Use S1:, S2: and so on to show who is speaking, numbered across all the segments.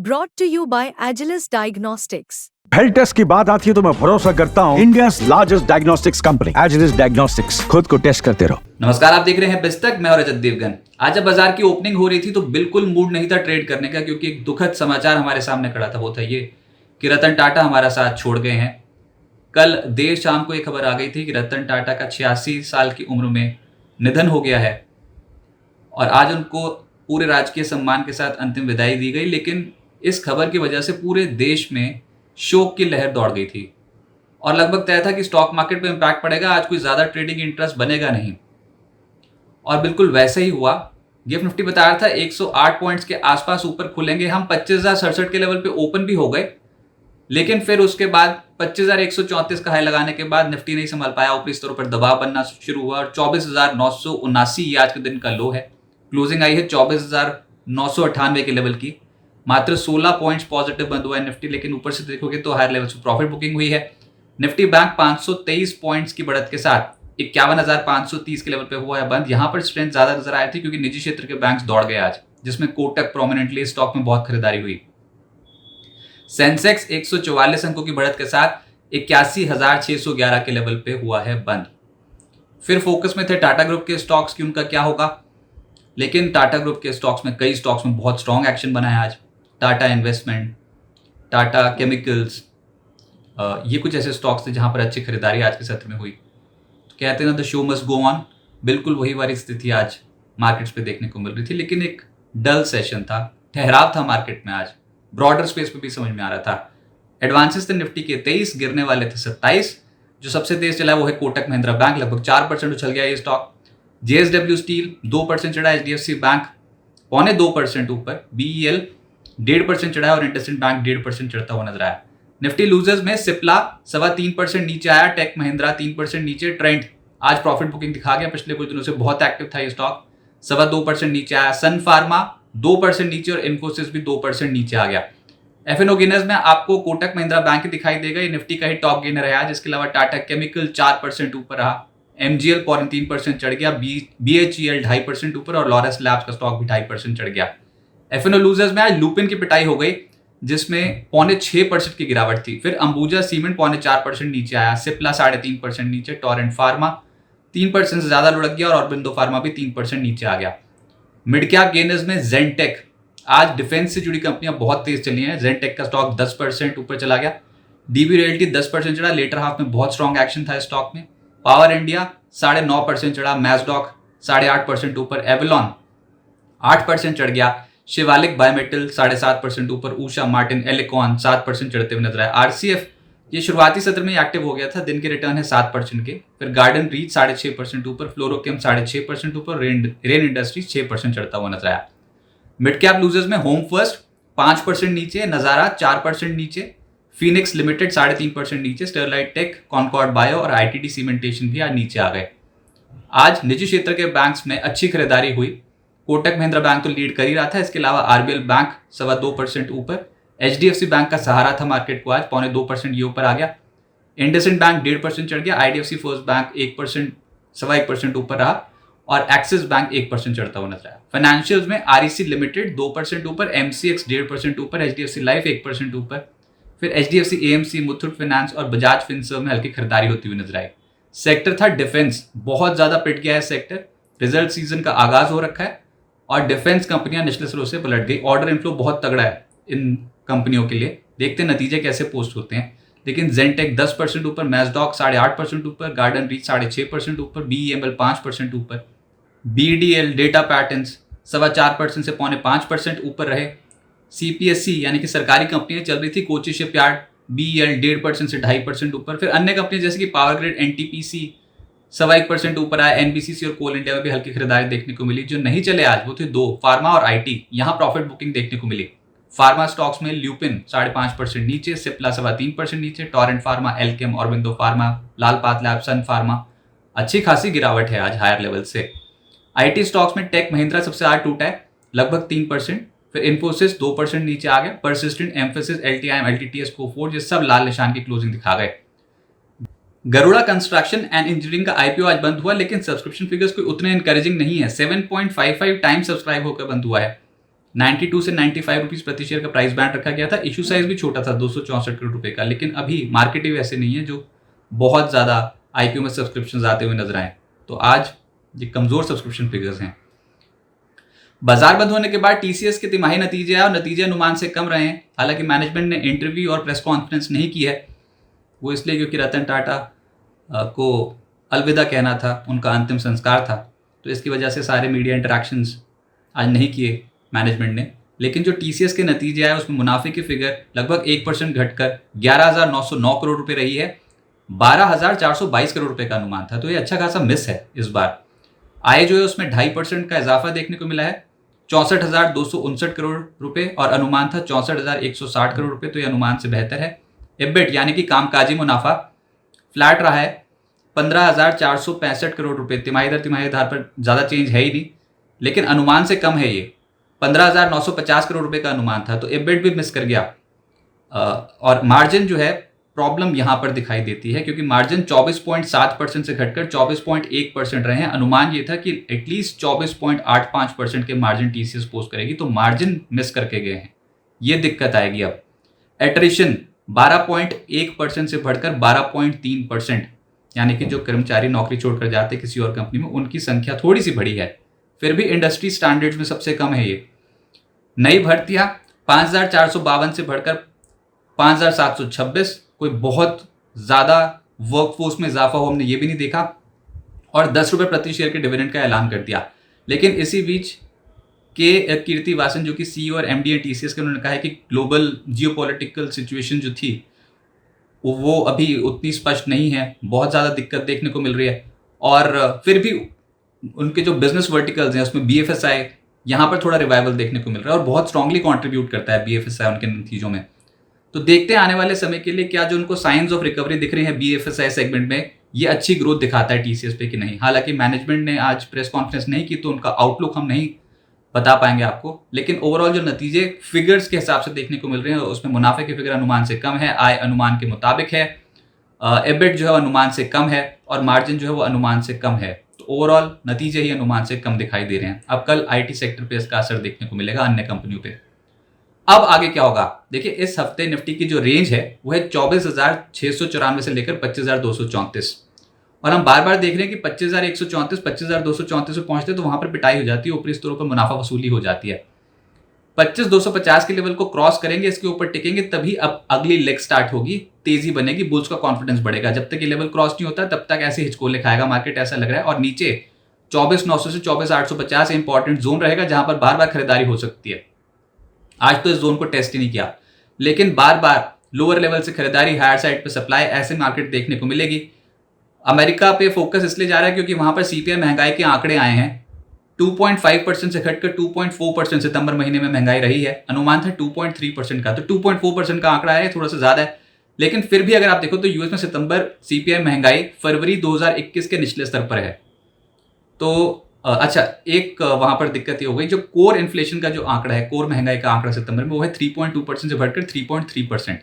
S1: Brought to you by Agilus Diagnostics.
S2: Health test की बात आती है तो मैं भरोसा करता हूँ India largest diagnostics company Agilus diagnostics. खुद को टेस्ट करते रहो।
S3: नमस्कार, आप देख रहे हैं बिस्तक। मैं और रजत देवगन। आज जब बाजार की ओपनिंग हो रही थी तो बिल्कुल मूड नहीं था ट्रेड करने का, क्योंकि एक दुखद समाचार हमारे सामने खड़ा था। वो था ये कि रतन टाटा हमारा साथ छोड़ गए हैं। कल देर शाम को एक खबर आ गई थी कि रतन टाटा का 86 साल की उम्र में निधन हो गया है और आज उनको पूरे राजकीय सम्मान के साथ अंतिम विदाई दी गई। लेकिन इस खबर की वजह से पूरे देश में शोक की लहर दौड़ गई थी और लगभग तय था कि स्टॉक मार्केट पे इंपैक्ट पड़ेगा, आज कोई ज़्यादा ट्रेडिंग इंटरेस्ट बनेगा नहीं। और बिल्कुल वैसा ही हुआ। गिफ्ट निफ्टी बता रहा था 108 पॉइंट्स के आसपास ऊपर खुलेंगे। हम 25,067 के लेवल पे ओपन भी हो गए, लेकिन फिर उसके बाद 25,134 का हाई लगाने के बाद निफ्टी नहीं संभाल पाया। ऊपरी स्तरों पर दबाव बनना शुरू हुआ और 24,979 ये आज के दिन का लो है। क्लोजिंग आई है 24,998 के लेवल की। मात्र 16 पॉइंट्स पॉजिटिव बंद हुआ है निफ्टी, लेकिन ऊपर से देखोगे तो हायर लेवल से प्रॉफिट बुकिंग हुई है। निफ्टी बैंक 523 पॉइंट्स की बढ़त के साथ 51,530 के लेवल पे हुआ है बंद। यहां पर स्ट्रेंथ ज्यादा नजर आए थे क्योंकि निजी क्षेत्र के बैंक्स दौड़ गए आज, जिसमें कोटक प्रोमिनेंटली स्टॉक में बहुत खरीदारी हुई। सेंसेक्स 144 अंकों की बढ़त के साथ 81,611 के लेवल पे हुआ है बंद। फिर फोकस में थे टाटा ग्रुप के स्टॉक्स की उनका क्या होगा, लेकिन टाटा ग्रुप के स्टॉक्स में कई स्टॉक्स में बहुत स्ट्रॉन्ग एक्शन बना है आज। टाटा इन्वेस्टमेंट, टाटा केमिकल्स, ये कुछ ऐसे स्टॉक्स थे जहां पर अच्छी खरीदारी आज के सत्र में हुई। तो कहते हैं ना, the show must go on. बिल्कुल वही वाली स्थिति आज मार्केट्स पे देखने को मिल रही थी, लेकिन एक डल सेशन था, ठहराव था मार्केट में। आज ब्रॉडर स्पेस पे भी समझ में आ रहा था। एडवांसेस थे निफ्टी के 23, गिरने वाले थे 27। जो सबसे तेज चला वो है कोटक महिंद्रा बैंक, लगभग 4% उछल गया ये स्टॉक। जेएसडब्ल्यू स्टील 2% चढ़ा, एचडीएफसी बैंक 2.25% ऊपर, बीईएल 1.5% चढ़ा और इंडसइंड बैंक 1.5% चढ़ता हुआ नजर आया। निफ्टी लूजर्स में सिप्ला 3.25% नीचे आया, टेक महिंद्रा 3% नीचे। ट्रेंड आज प्रॉफिट बुकिंग दिखा गया, पिछले कुछ दिनों से बहुत एक्टिव था ये स्टॉक, 2.25% नीचे आया। सन फार्मा 2% नीचे और इन्फोसिस भी 2% नीचे आ गया। एफएनओ गेनर्स में आपको कोटक महिंद्रा बैंक दिखाई देगा, ये निफ्टी का ही टॉप गेनर है आज। इसके अलावा टाटा केमिकल 4% ऊपर रहा, एमजीएल 3% चढ़ गया, बीएचईएल 2.5% ऊपर और लॉरस लैब्स का स्टॉक भी 2.5% चढ़ गया। एफएनओ लूजर्स में आज लुपिन की पिटाई हो गई, जिसमें 6.25% की गिरावट थी। फिर अंबुजा सीमेंट 4.5% नीचे आया, सिप्ला 3.5% नीचे, टोरेंट फार्मा 3% से ज्यादा लुढ़क गया और ऑरबिंदो फार्मा भी 3% नीचे आ गया। मिड कैप गेनर्स में जेनटेक, आज डिफेंस से जुड़ी कंपनियां बहुत तेज चली हैं। जेनटेक का स्टॉक 10% ऊपर चला गया। डीबी रियल्टी 10% चढ़ा, लेटर हाफ में बहुत स्ट्रॉन्ग एक्शन था स्टॉक में। पावर इंडिया 9.5% चढ़ा, मैसडॉक 8.5% ऊपर, एवलॉन 8% चढ़ गया, शिवालिक बायोमेटल 7.5% ऊपर, उषा मार्टिन एलिकॉन 7% चढ़ते हुए नजर आया। आरसीएफ ये शुरुआती सत्र में एक्टिव हो गया था, दिन के रिटर्न है 7% के। फिर गार्डन रीच 6.5% ऊपर, फ्लोरोकेम 6.5% ऊपर, रेन इंडस्ट्रीज 6% चढ़ता हुआ नजर आया। मिड कैप लूजर्स में होम फर्स्ट 5% नीचे, नजारा 4% नीचे, फिनिक्स लिमिटेड 3.5% नीचे, स्टरलाइट टेक, कॉनकॉर्ड बायो और आईटीडी सीमेंटेशन भी आज नीचे आ गए। आज निजी क्षेत्र के बैंक्स में अच्छी खरीदारी हुई। कोटक महिंद्रा बैंक तो लीड कर ही रहा था, इसके अलावा आरबीएल बैंक 2.25% ऊपर, एचडीएफसी बैंक का सहारा था मार्केट को आज, 2.25% ये ऊपर आ गया। इंडसइंड बैंक 1.5% चढ़ गया, आईडीएफसी फर्स्ट बैंक 1% ऊपर रहा और एक्सिस बैंक 1% चढ़ता हुआ नजर आया। फाइनेंशियल्स में आरईसी लिमिटेड 2% ऊपर, एमसीएक्स 1.5% ऊपर, एचडीएफसी लाइफ 1% ऊपर। फिर एचडीएफसी एएमसी, मुथूट फाइनेंस और बजाज फिनसर्व में हल्की खरीदारी होती हुई नजर आई। सेक्टर था डिफेंस, बहुत ज्यादा पिट गया है सेक्टर। रिजल्ट सीजन का आगाज हो रखा है और डिफेंस कंपनियां निचले स्तरों से पलट गई। ऑर्डर इनफ्लो बहुत तगड़ा है इन कंपनियों के लिए, देखते हैं नतीजे कैसे पोस्ट होते हैं। लेकिन जेनटेक 10% ऊपर, मैसडॉक 8.5% ऊपर, गार्डन रीच 6.5% ऊपर, बीईएमएल 5% ऊपर, बीडीएल डेटा पैटर्न्स 4.25% से 5.25% ऊपर रहे। सीपीएससी यानी कि सरकारी कंपनियां चल रही थी, कोची शिपयार्ड बीईएल 1.5% से 2.5% ऊपर। फिर अन्य कंपनियां जैसे कि पावर ग्रिड, एनटीपीसी 1% ऊपर आया। एनबीसीसी और कोल इंडिया में भी हल्की खरीदारी देखने को मिली। जो नहीं चले आज वो थे 2, फार्मा और आईटी, यहां प्रॉफिट बुकिंग देखने को मिली। फार्मा स्टॉक्स में ल्यूपिन 5.5% नीचे, सिप्ला 3% नीचे, टोरेंट फार्मा, एल्केम, ऑरबिंदो फार्मा, लालपात लैब, सन फार्मा अच्छी खासी गिरावट है आज हायर लेवल से। आईटी स्टॉक्स में टेक महिंद्रा सबसे ज्यादा टूटा है, लगभग 3%। फिर इन्फोसिस 2% नीचे आ गया। परसिस्टेंट, एम्फेसिस, एलटीआईएम, एलटीटीएस, कोफोर्ज ये सब लाल निशान की क्लोजिंग दिखा गए। गरुड़ा कंस्ट्रक्शन एंड इंजीनियरिंग का आईपीओ आज बंद हुआ, लेकिन सब्सक्रिप्शन फिगर्स कोई उतने एनकरेजिंग नहीं है। 7.55 टाइम्स सब्सक्राइब होकर बंद हुआ है। 92 से 95 रुपीज़ प्रति शेयर का प्राइस बैंड रखा गया था। इशू साइज भी छोटा था 264 करोड़ रुपए का, लेकिन अभी मार्केट ही वैसे नहीं है जो बहुत ज़्यादा आईपीओ में सब्सक्रिप्शन आते हुए नजर आए। तो आज ये कमज़ोर सब्सक्रिप्शन फिगर्स हैं। बाजार बंद होने के बाद टीसीएस के तिमाही नतीजे आए और नतीजे अनुमान से कम रहे हैं। हालांकि मैनेजमेंट ने इंटरव्यू और प्रेस कॉन्फ्रेंस नहीं की है, वो इसलिए क्योंकि रतन टाटा को अलविदा कहना था, उनका अंतिम संस्कार था, तो इसकी वजह से सारे मीडिया इंटरेक्शंस आज नहीं किए मैनेजमेंट ने। लेकिन जो टीसीएस के नतीजे आए उसमें मुनाफे की फिगर लगभग 1% घटकर 11,909 करोड़ रुपए रही है। 12,422 करोड़ रुपए का अनुमान था, तो ये अच्छा खासा मिस है इस बार। आय जो है उसमें 2.5% का इजाफा देखने को मिला है, 64,259 करोड़ रुपए, और अनुमान था 64,160 करोड़ रुपए, तो ये अनुमान से बेहतर है। एबिट यानी कि कामकाजी मुनाफा फ्लैट रहा है 15,465 करोड़ रुपए, तिमाही दर तिमाही आधार पर ज़्यादा चेंज है ही नहीं, लेकिन अनुमान से कम है। ये 15,950 करोड़ रुपए का अनुमान था, तो एबिट भी मिस कर गया। और मार्जिन जो है प्रॉब्लम यहां पर दिखाई देती है, क्योंकि मार्जिन 24.7% से घटकर 24.1% रहे हैं। अनुमान ये था कि एटलीस्ट 24.85% के मार्जिन टीसीएस पोस्ट करेगी, तो मार्जिन मिस करके गए हैं, ये दिक्कत आएगी। अब एट्रिशन 12.1% से बढ़कर 12.3%, यानी कि जो कर्मचारी नौकरी छोड़कर जाते किसी और कंपनी में, उनकी संख्या थोड़ी सी बढ़ी है, फिर भी इंडस्ट्री स्टैंडर्ड्स में सबसे कम है ये। नई भर्तियां 5,452 से बढ़कर 5,726, कोई बहुत ज़्यादा वर्कफोर्स में इजाफा हो हमने ये भी नहीं देखा, और 10 रुपये प्रति शेयर के डिविडेंड का ऐलान कर दिया। लेकिन इसी बीच के कीर्ति वासन जो कि सीईओ और एमडी टीसीएस के, उन्होंने कहा है कि ग्लोबल जियोपॉलिटिकल सिचुएशन जो थी वो अभी उतनी स्पष्ट नहीं है, बहुत ज़्यादा दिक्कत देखने को मिल रही है, और फिर भी उनके जो बिजनेस वर्टिकल्स हैं उसमें बीएफएसआई यहाँ पर थोड़ा रिवाइवल देखने को मिल रहा है, और बहुत स्ट्रांगली कंट्रीब्यूट करता है बीएफएसआई उनके नतीजों में। तो देखते हैं आने वाले समय के लिए क्या जो उनको साइंस ऑफ रिकवरी दिख रहे हैं बीएफएसआई सेगमेंट में, ये अच्छी ग्रोथ दिखाता है टीसीएस पे कि नहीं। हालांकि मैनेजमेंट ने आज प्रेस कॉन्फ्रेंस नहीं की, तो उनका आउटलुक हम नहीं बता पाएंगे आपको, लेकिन ओवरऑल जो नतीजे फिगर्स के हिसाब से देखने को मिल रहे हैं उसमें मुनाफे की फिगर अनुमान से कम है, आय अनुमान के मुताबिक है, एबिट जो है अनुमान से कम है, और मार्जिन जो है वो अनुमान से कम है। तो ओवरऑल नतीजे ही अनुमान से कम दिखाई दे रहे हैं। अब कल आईटी सेक्टर पे इसका असर देखने को मिलेगा, अन्य कंपनियों पे। अब आगे क्या होगा, देखिए इस हफ्ते निफ्टी की जो रेंज है वो है 24,694 से लेकर 25,234, और हम बार बार देख रहे हैं कि 25,134 25,234 पे पहुंचते तो वहां पर पिटाई हो जाती है, ऊपरी स्तरों पर मुनाफा वसूली हो जाती है। 25,250 के लेवल को क्रॉस करेंगे, इसके ऊपर टिकेंगे, तभी अब अगली लेग स्टार्ट होगी, तेजी बनेगी, बुल्स का कॉन्फिडेंस बढ़ेगा। जब तक ये लेवल क्रॉस नहीं होता तब तक ऐसे हिचकोले खाएगा मार्केट, ऐसा लग रहा है। और नीचे 24,900 से 24,850 इंपॉर्टेंट जोन रहेगा जहां पर बार बार खरीदारी हो सकती है। आज तो इस जोन को टेस्ट ही नहीं किया, लेकिन बार बार लोअर लेवल से खरीदारी, हायर साइड पे सप्लाई, ऐसे मार्केट देखने को मिलेगी। अमेरिका पे फोकस इसलिए जा रहा है क्योंकि वहां पर सीपीआई महंगाई के आंकड़े आए हैं, 2.5% से घटकर 2.4% सितंबर महीने में महंगाई रही है, अनुमान था 2.3% का, तो 2.4% का आंकड़ा है, थोड़ा सा ज्यादा है। लेकिन फिर भी अगर आप देखो तो यूएस में सितंबर सीपीआई महंगाई फरवरी 2021 के निचले स्तर पर है। तो अच्छा, एक वहां पर दिक्कत ये हो गई, जो कोर इन्फ्लेशन का जो आंकड़ा है, कोर महंगाई का आंकड़ा सितंबर में, वो है 3.2% से बढ़कर 3.3%।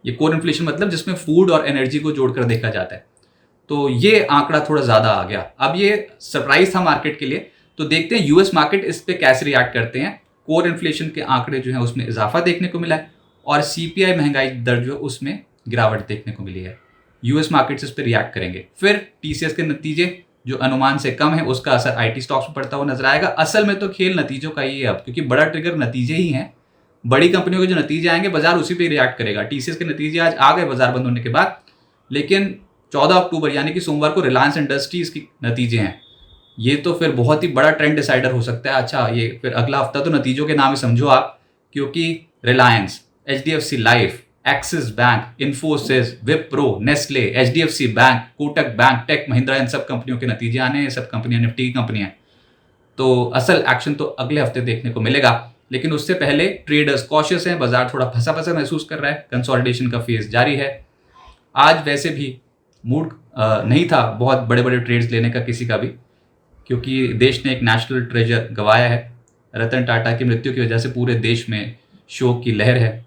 S3: ये कोर इन्फ्लेशन मतलब जिसमें फूड और एनर्जी को जोड़कर देखा जाता है, तो ये आंकड़ा थोड़ा ज्यादा आ गया। अब ये सरप्राइज था मार्केट के लिए, तो देखते हैं यूएस मार्केट इस पे कैसे रिएक्ट करते हैं। कोर इन्फ्लेशन के आंकड़े जो है उसमें इजाफा देखने को मिला है, और सीपीआई महंगाई दर जो है उसमें गिरावट देखने को मिली है। यूएस मार्केट्स इस पे रिएक्ट करेंगे। फिर टीसीएस के नतीजे जो अनुमान से कम है, उसका असर आईटी स्टॉक्स पर पड़ता हुआ नजर आएगा। असल में तो खेल नतीजों का ही है अब, क्योंकि बड़ा ट्रिगर नतीजे ही हैं। बड़ी कंपनियों के जो नतीजे आएंगे बाजार उसी पे रिएक्ट करेगा। टीसीएस के नतीजे आज आ गए बाजार बंद होने के बाद, लेकिन 14 अक्टूबर यानी कि सोमवार को रिलायंस इंडस्ट्रीज की नतीजे हैं। ये तो फिर बहुत ही बड़ा ट्रेंड डिसाइडर हो सकता है। अच्छा, ये फिर अगला हफ्ता तो नतीजों के नाम ही समझो आप, क्योंकि Reliance, HDFC life, Axis bank, Infosys, Wipro, Nestle, HDFC bank, Kotak bank, tech Mahindra, इन सब कंपनियों के नतीजे आने हैं। सब कंपनियां निफ्टी की कंपनियां, तो असल एक्शन तो अगले हफ्ते देखने को मिलेगा। लेकिन उससे पहले ट्रेडर्स कॉशियस हैं, बाजार थोड़ा फंसा फंसा महसूस कर रहा है, कंसोलिडेशन का फेज जारी है। आज वैसे भी मूड नहीं था बहुत बड़े बड़े ट्रेड्स लेने का किसी का भी, क्योंकि देश ने एक नेशनल ट्रेजर गंवाया है। रतन टाटा की मृत्यु की वजह से पूरे देश में शोक की लहर है।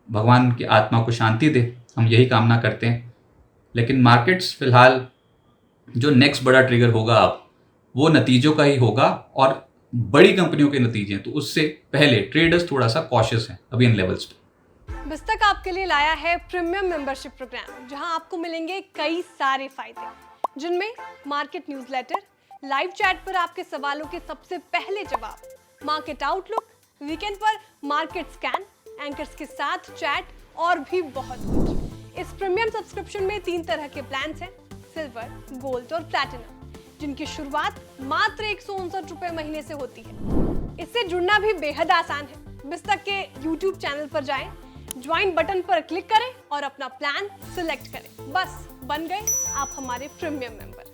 S3: भगवान की आत्मा को शांति दे, हम यही कामना करते हैं। लेकिन मार्केट्स फिलहाल जो नेक्स्ट बड़ा ट्रिगर होगा अब वो नतीजों का ही होगा, और बड़ी कंपनियों के नतीजे हैं, तो उससे पहले ट्रेडर्स थोड़ा सा कॉशियस हैं अभी इन लेवल्स पे।
S4: बिस्तक आपके लिए लाया है प्रीमियम मेंबरशिप प्रोग्राम, जहां आपको मिलेंगे कई सारे फायदे, जिनमें मार्केट न्यूज़लेटर, लाइव चैट पर आपके सवालों के सबसे पहले जवाब, मार्केट आउटलुक, वीकेंड पर मार्केट स्कैन, एंकर्स के साथ चैट और भी बहुत कुछ। इस प्रीमियम सब्सक्रिप्शन में 3 तरह के प्लान्स हैं, सिल्वर, गोल्ड और प्लैटिनम, जिनकी शुरुआत मात्र 159 रुपए महीने से होती है। इससे जुड़ना भी बेहद आसान है। बिस्तक के YouTube चैनल पर जाएं, ज्वाइन बटन पर क्लिक करें और अपना प्लान सिलेक्ट करें। बस बन गए आप हमारे प्रीमियम मेंबर।